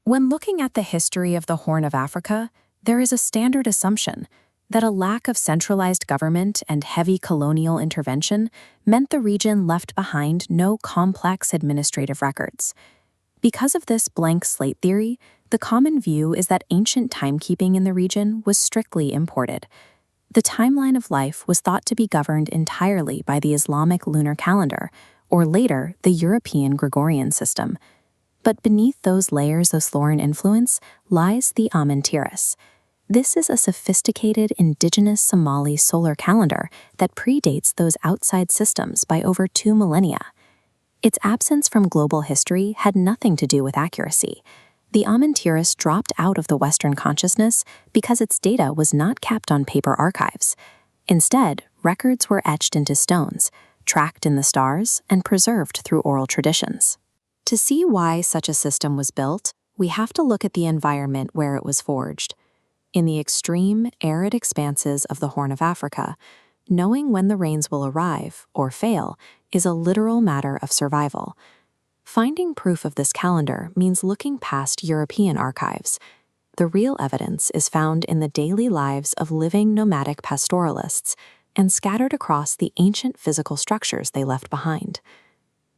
When looking at the history of the Horn of Africa, there is a standard assumption that a lack of centralized government and heavy colonial intervention meant the region left behind no complex administrative records. Because of this blank slate theory, the common view is that ancient timekeeping in the region was strictly imported. The timeline of life was thought to be governed entirely by the Islamic lunar calendar, or later, the European Gregorian system. But beneath those layers of Sloran influence lies the Amantiris. This is a sophisticated indigenous Somali solar calendar that predates those outside systems by over 2 millennia. Its absence from global history had nothing to do with accuracy. The Amantiris dropped out of the Western consciousness because its data was not kept on paper archives. Instead, records were etched into stones, tracked in the stars, and preserved through oral traditions. To see why such a system was built, we have to look at the environment where it was forged. In the extreme, arid expanses of the Horn of Africa, knowing when the rains will arrive, or fail, is a literal matter of survival. Finding proof of this calendar means looking past European archives. The real evidence is found in the daily lives of living nomadic pastoralists and scattered across the ancient physical structures they left behind.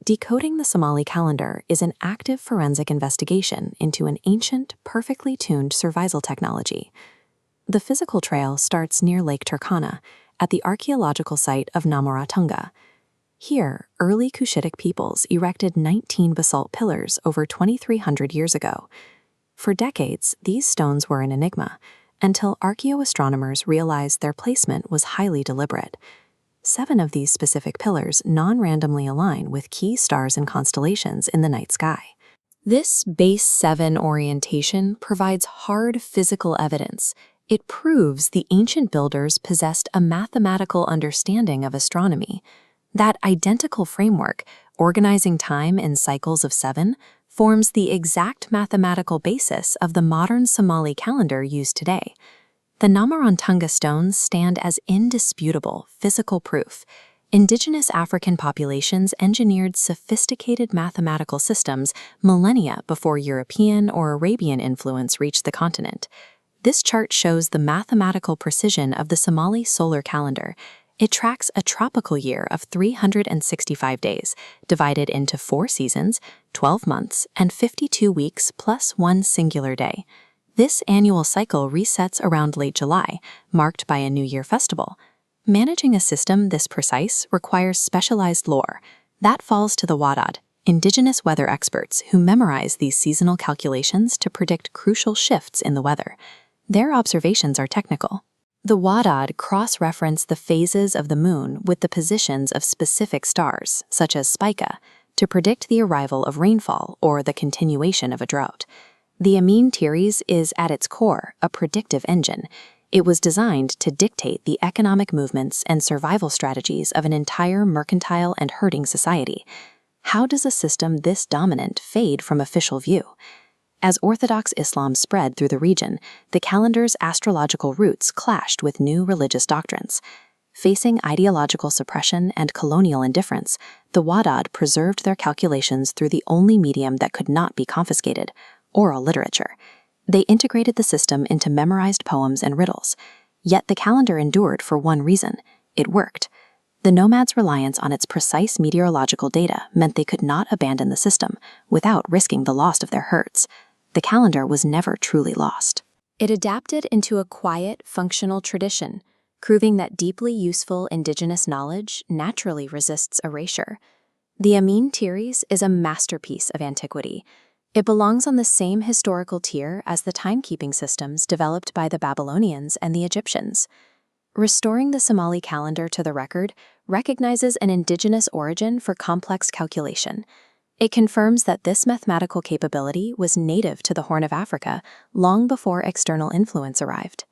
Decoding the Somali calendar is an active forensic investigation into an ancient, perfectly tuned survival technology. The physical trail starts near Lake Turkana, at the archaeological site of Namaratunga. Here, early Cushitic peoples erected 19 basalt pillars over 2,300 years ago. For decades, these stones were an enigma, until archaeoastronomers realized their placement was highly deliberate. 7 of these specific pillars non-randomly align with key stars and constellations in the night sky. This base 7 orientation provides hard physical evidence. It proves the ancient builders possessed a mathematical understanding of astronomy. That identical framework, organizing time in cycles of 7, forms the exact mathematical basis of the modern Somali calendar used today. The Namarantunga stones stand as indisputable physical proof. Indigenous African populations engineered sophisticated mathematical systems millennia before European or Arabian influence reached the continent. This chart shows the mathematical precision of the Somali solar calendar. It tracks a tropical year of 365 days, divided into 4 seasons, 12 months, and 52 weeks plus 1 singular day. This annual cycle resets around late July, marked by a New Year festival. Managing a system this precise requires specialized lore. That falls to the Wadad, indigenous weather experts who memorize these seasonal calculations to predict crucial shifts in the weather. Their observations are technical. The Wadad cross-reference the phases of the moon with the positions of specific stars, such as Spica, to predict the arrival of rainfall or the continuation of a drought. The Amin Tiris is, at its core, a predictive engine. It was designed to dictate the economic movements and survival strategies of an entire mercantile and herding society. How does a system this dominant fade from official view? As Orthodox Islam spread through the region, the calendar's astrological roots clashed with new religious doctrines. Facing ideological suppression and colonial indifference, the Wadad preserved their calculations through the only medium that could not be confiscated: oral literature. They integrated the system into memorized poems and riddles. Yet the calendar endured for one reason: it worked. The nomads' reliance on its precise meteorological data meant they could not abandon the system without risking the loss of their herds. The calendar was never truly lost. It adapted into a quiet, functional tradition, proving that deeply useful indigenous knowledge naturally resists erasure. The Amin Tiris is a masterpiece of antiquity. It belongs on the same historical tier as the timekeeping systems developed by the Babylonians and the Egyptians. Restoring the Somali calendar to the record recognizes an indigenous origin for complex calculation. It confirms that this mathematical capability was native to the Horn of Africa long before external influence arrived.